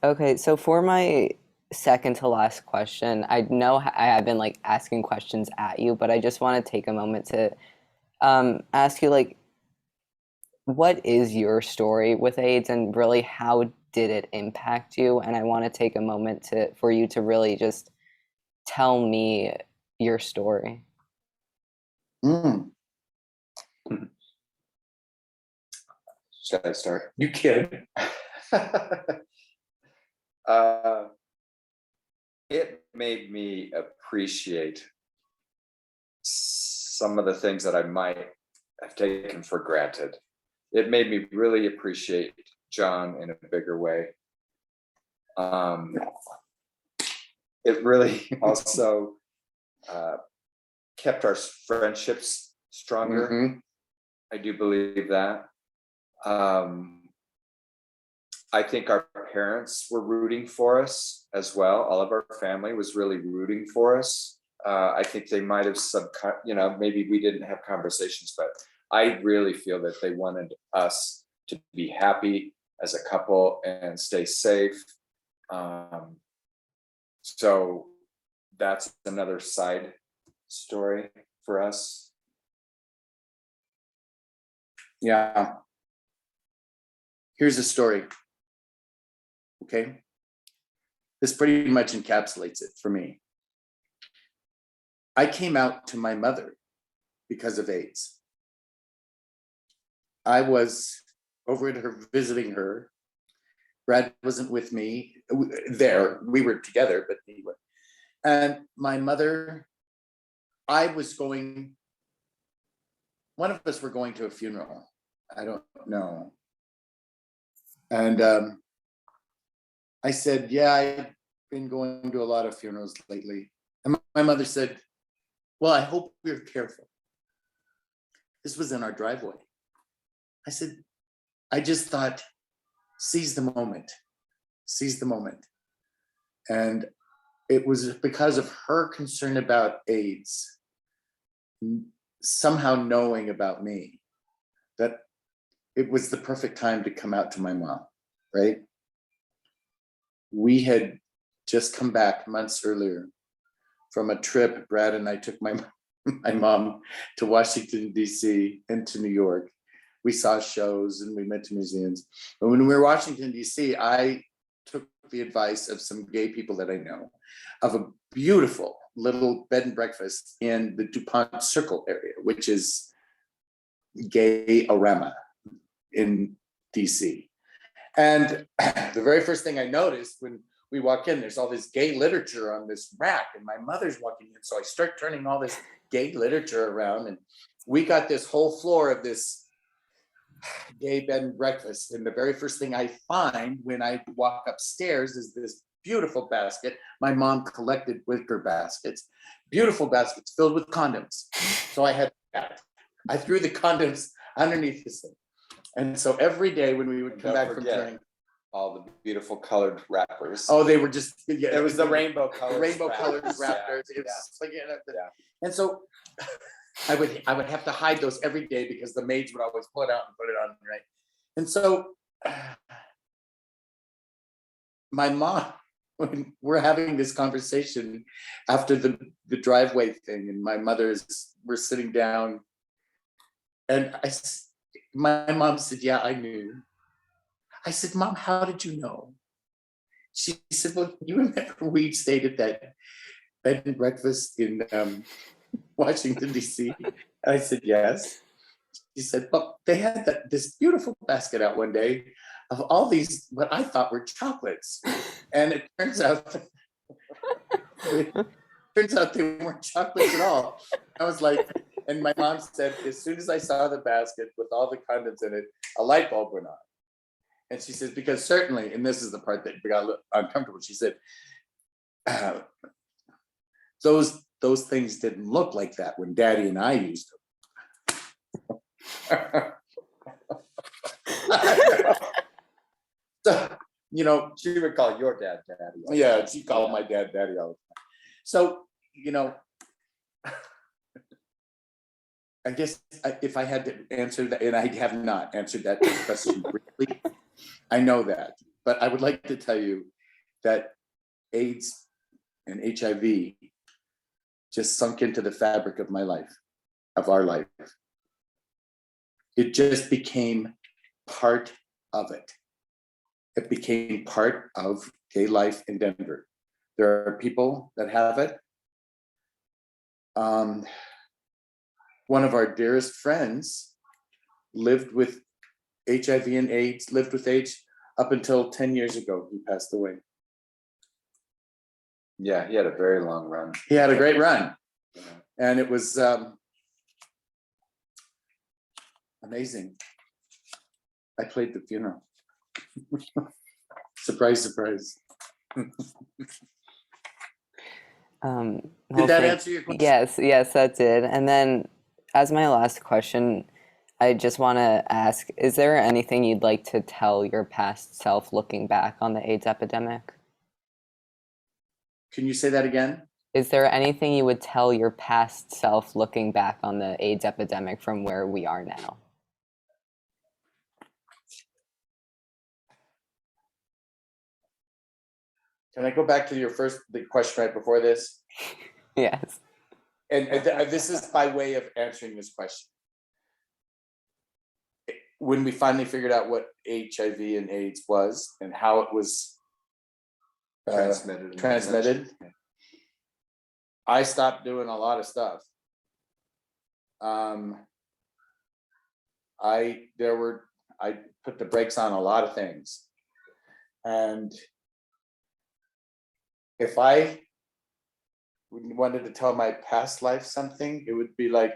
Okay, so for my second to last question, I know I have been asking questions at you, but I just want to take a moment to ask you, what is your story with AIDS, and really how did it impact you? And I want to take a moment for you to really just tell me your story. Should I start? You kid. It made me appreciate some of the things that I might have taken for granted. It made me really appreciate John in a bigger way. It really also kept our friendships stronger. I do believe that. I think our parents were rooting for us as well. All of our family was really rooting for us. I think they might have maybe we didn't have conversations, but I really feel that they wanted us to be happy as a couple and stay safe. So that's another side story for us. Yeah. Here's a story. Okay. This pretty much encapsulates it for me. I came out to my mother because of AIDS. I was over at her, visiting her. Brad wasn't with me there. We were together, but anyway. And my mother, one of us were going to a funeral. I don't know. And I said, yeah, I've been going to a lot of funerals lately. And my mother said, well, I hope you're careful. This was in our driveway. I said, I just thought, seize the moment. And it was because of her concern about AIDS, somehow knowing about me, that it was the perfect time to come out to my mom, right? We had just come back months earlier from a trip. Brad and I took my mom to Washington, D.C. and to New York. We saw shows and we went to museums. But when we were in Washington, D.C., I took the advice of some gay people that I know of a beautiful little bed and breakfast in the DuPont Circle area, which is gay-orama in DC. And the very first thing I noticed when we walk in, there's all this gay literature on this rack, and my mother's walking in. So I start turning all this gay literature around, and we got this whole floor of this gay bed and breakfast. And the very first thing I find when I walk upstairs is this beautiful basket. My mom collected wicker baskets, beautiful baskets filled with condoms. So I had that. I threw the condoms underneath this thing. And so every day when we would come back from drink, all the beautiful colored wrappers. oh, they were just, yeah, It was the rainbow colors. rainbow colored wrappers. It was like, and so I would have to hide those every day because the maids would always pull it out and put it on, right? And so my mom, when we're having this conversation after the driveway thing, and my we're sitting down, and my mom said, yeah, I knew. I said, Mom, how did you know? She said, well, you remember we stayed at that bed and breakfast in Washington, D.C.? And I said, yes. She said, well, they had this beautiful basket out one day of all these, what I thought were chocolates. And it turns out, they weren't chocolates at all. I was like, and my mom said, as soon as I saw the basket with all the condoms in it, a light bulb went on. And she says, because certainly, and this is the part that got a little uncomfortable, she said, those things didn't look like that when Daddy and I used them. So, she would call your dad Daddy. Yeah, she called my dad Daddy all the time. So, I guess if I had to answer that, and I have not answered that question briefly, I know that, but I would like to tell you that AIDS and HIV just sunk into the fabric of my life, of our life. It just became part of it. It became part of gay life in Denver. There are people that have it. One of our dearest friends lived with HIV and AIDS, lived with AIDS up until 10 years ago. He passed away. Yeah, he had a very long run. He had a great run. Yeah. And it was amazing. I played the funeral. Surprise, surprise. Did that answer your question? Yes, that did. And then as my last question, I just want to ask, is there anything you'd like to tell your past self looking back on the AIDS epidemic? Can you say that again? Is there anything you would tell your past self looking back on the AIDS epidemic from where we are now? Can I go back to the question right before this? Yes. And this is by way of answering this question. When we finally figured out what HIV and AIDS was and how it was transmitted, I stopped doing a lot of stuff. I put the brakes on a lot of things. And if I wanted to tell my past life something, it would be like,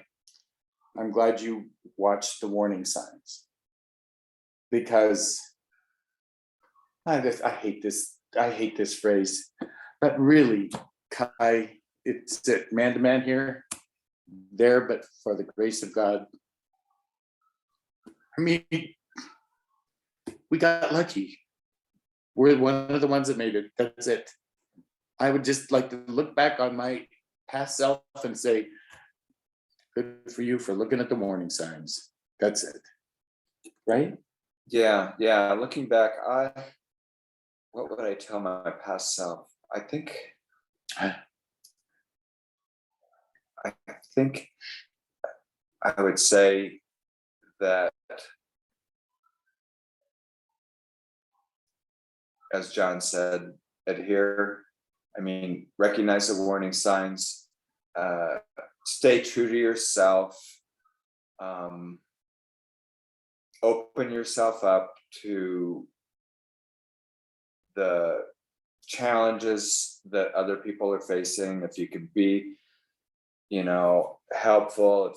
I'm glad you watched the warning signs. Because I hate this phrase, but really, Kai, it's it, man to man here, there, but for the grace of God. I mean, we got lucky. We're one of the ones that made it. That's it. I would just like to look back on my past self and say, good for you for looking at the warning signs. That's it. Right? Yeah. Looking back, what would I tell my past self? I think I would say that, as John said, adhere. I mean, recognize the warning signs, stay true to yourself, open yourself up to the challenges that other people are facing, if you can be, helpful,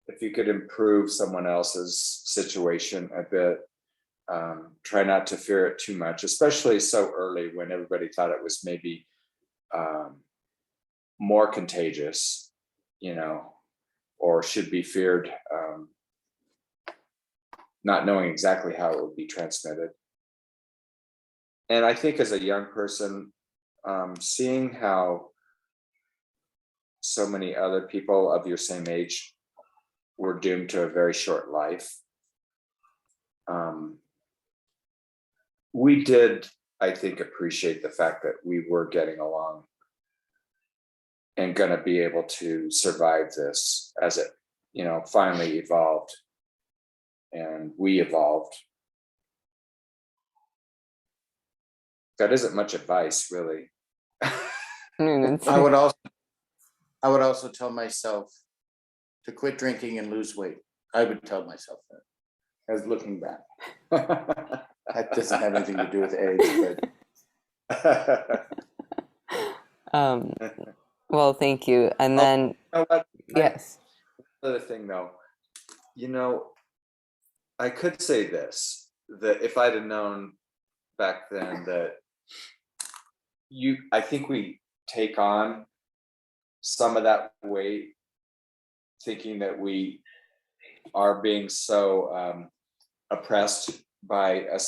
if you could improve someone else's situation a bit, try not to fear it too much, especially so early when everybody thought it was maybe more contagious, or should be feared, not knowing exactly how it would be transmitted. And I think as a young person, seeing how so many other people of your same age were doomed to a very short life, we did, I think, appreciate the fact that we were getting along and going to be able to survive this as it, finally evolved, and we evolved. That isn't much advice, really. I would also tell myself to quit drinking and lose weight. I would tell myself that, as looking back. That doesn't have anything to do with age, but well, thank you. And then yes. Another thing though, I could say this, that if I'd have known back then that I think we take on some of that weight thinking that we are being so oppressed by a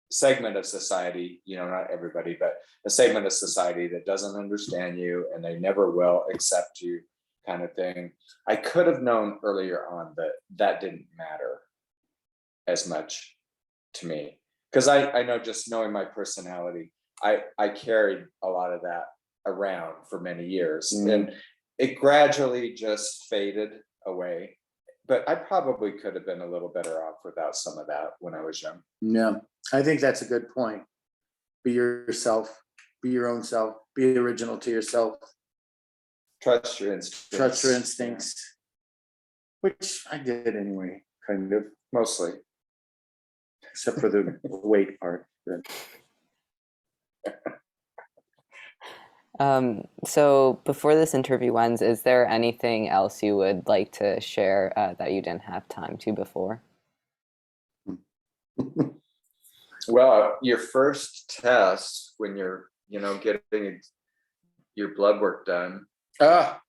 segment of society, not everybody, but a segment of society that doesn't understand you and they never will accept you, kind of thing. I could have known earlier on that didn't matter as much to me, because I know, just knowing my personality, I carried a lot of that around for many years, and it gradually just faded away. But I probably could have been a little better off without some of that when I was young. No, I think that's a good point. Be yourself, be your own self, be original to yourself. Trust your instincts. Trust your instincts, which I did anyway, kind of, mostly. Except for the weight part. So before this interview ends, is there anything else you would like to share that you didn't have time to before? Well, your first test when you're, getting your blood work done. God.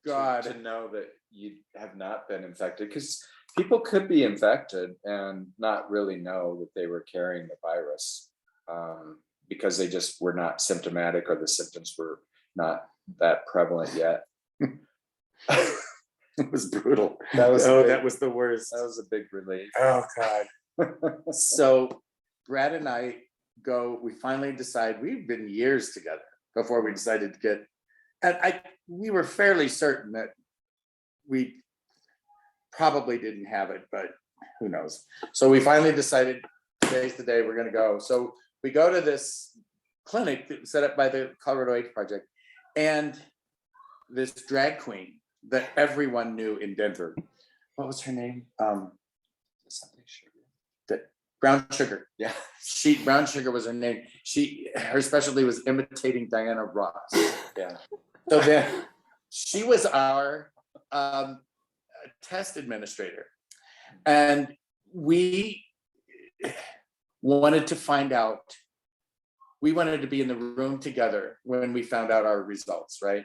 To know that you have not been infected, because people could be infected and not really know that they were carrying the virus, because they just were not symptomatic, or the symptoms were not that prevalent yet. It was brutal. That was that was the worst. That was a big relief. Oh God. So Brad and I we finally decide, we've been years together before we decided to get, and we were fairly certain that we probably didn't have it, but who knows. So we finally decided today's the day we're going to go. So we go to this clinic that was set up by the Colorado AIDS Project, and this drag queen that everyone knew in Denver. What was her name? Something sugar. Brown Sugar. Yeah. Brown Sugar was her name. Her specialty was imitating Diana Ross. Yeah. So then she was our test administrator, and we wanted to find out. We wanted to be in the room together when we found out our results, right?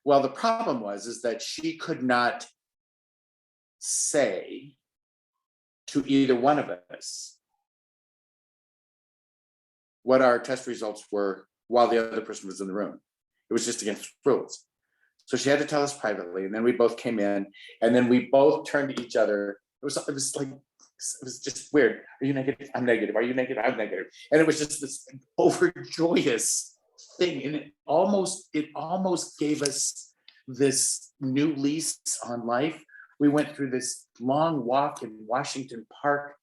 Well, the problem is that she could not say to either one of us what our test results were while the other person was in the room. It was just against rules. So she had to tell us privately, and then we both came in, and then we both turned to each other. It was just weird. Are you negative? I'm negative. Are you negative? I'm negative. And it was just this overjoyous thing, and it almost gave us this new lease on life. We went through this long walk in Washington Park.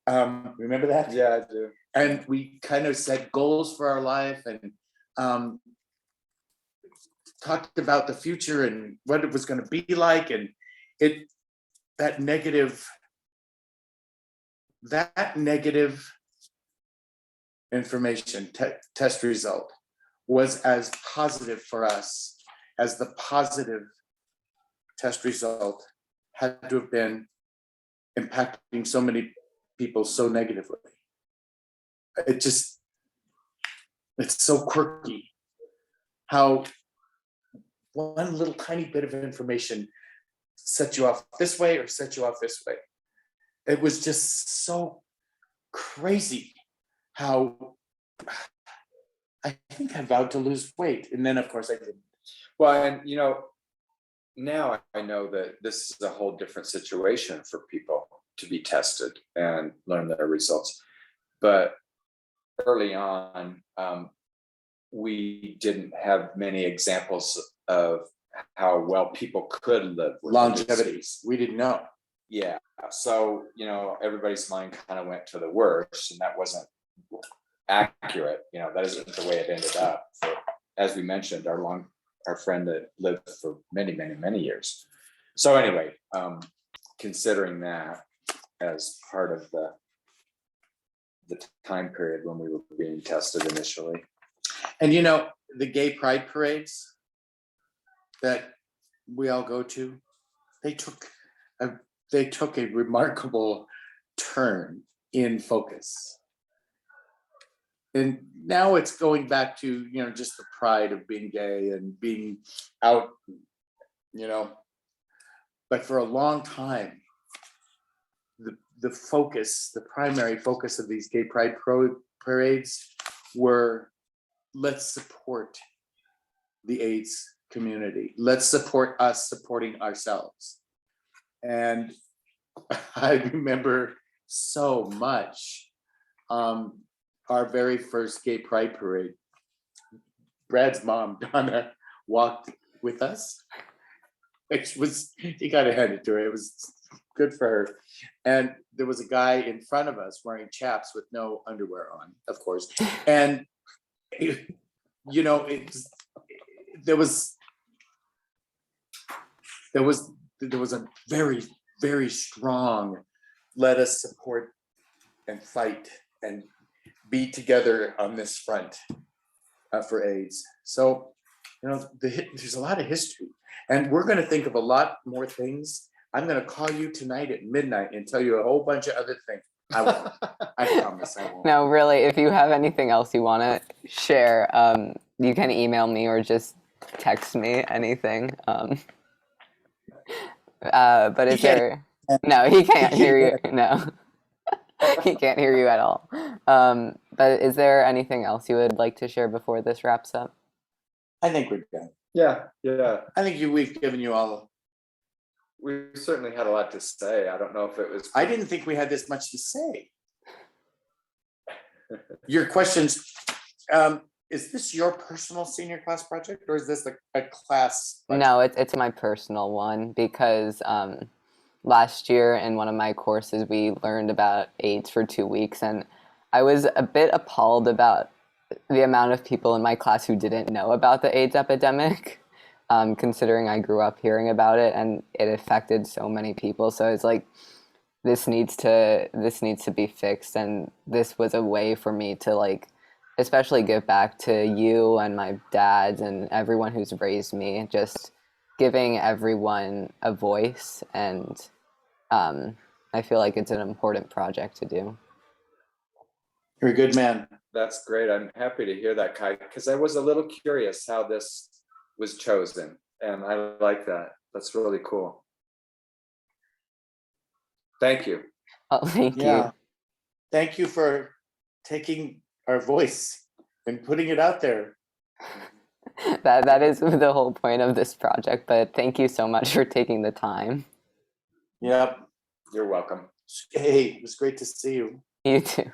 Remember that? Yeah, I do. And we kind of set goals for our life, and talked about the future and what it was going to be like. And that negative information test result was as positive for us as the positive test result had to have been impacting so many people so negatively. It's so quirky how one little tiny bit of information set you off this way or set you off this way. It was just so crazy how I think I vowed to lose weight. And then of course I didn't. Well, and now I know that this is a whole different situation for people to be tested and learn their results. But early on, we didn't have many examples of how well people could live with Longevity. We didn't know. Yeah. So, everybody's mind kind of went to the worst, and that wasn't accurate. That isn't the way it ended up. As we mentioned, our friend that lived for many, many, many years. So anyway, considering that as part of the time period when we were being tested initially. And the gay pride parades that we all go to, they took a remarkable turn in focus. And now it's going back to, just the pride of being gay and being out, but for a long time, the focus, the primary focus of these gay pride parades were, let's support the AIDS community. Let's support us supporting ourselves. And I remember so much our very first gay pride parade. Brad's mom, Donna, walked with us, which was, you gotta hand it to her. It was good for her. And there was a guy in front of us wearing chaps with no underwear on, of course. And there was a very, very strong, let us support and fight and be together on this front for AIDS. So, there's a lot of history, and we're going to think of a lot more things. I'm going to call you tonight at midnight and tell you a whole bunch of other things. I won't. I promise I won't. No, really, if you have anything else you want to share, you can email me or just text me anything. But is there... No, he can't hear you. No. He can't hear you at all. But is there anything else you would like to share before this wraps up? I think we're done. Yeah. I think we've given you all. We certainly had a lot to say. I don't know if it was. I didn't think we had this much to say. Your questions. Is this your personal senior class project, or is this a class project? No, it's my personal one, because last year in one of my courses, we learned about AIDS for 2 weeks, and I was a bit appalled about the amount of people in my class who didn't know about the AIDS epidemic, considering I grew up hearing about it and it affected so many people. So it's like, this needs to be fixed, and this was a way for me to especially give back to you and my dads and everyone who's raised me, just giving everyone a voice, and I feel like it's an important project to do. You're a good man. That's great. I'm happy to hear that, Kite, because I was a little curious how this was chosen, and I like that. That's really cool. Thank you. Oh, thank you. Thank you for taking our voice and putting it out there. That is the whole point of this project, but thank you so much for taking the time. Yep. You're welcome. Hey, it was great to see you. You too.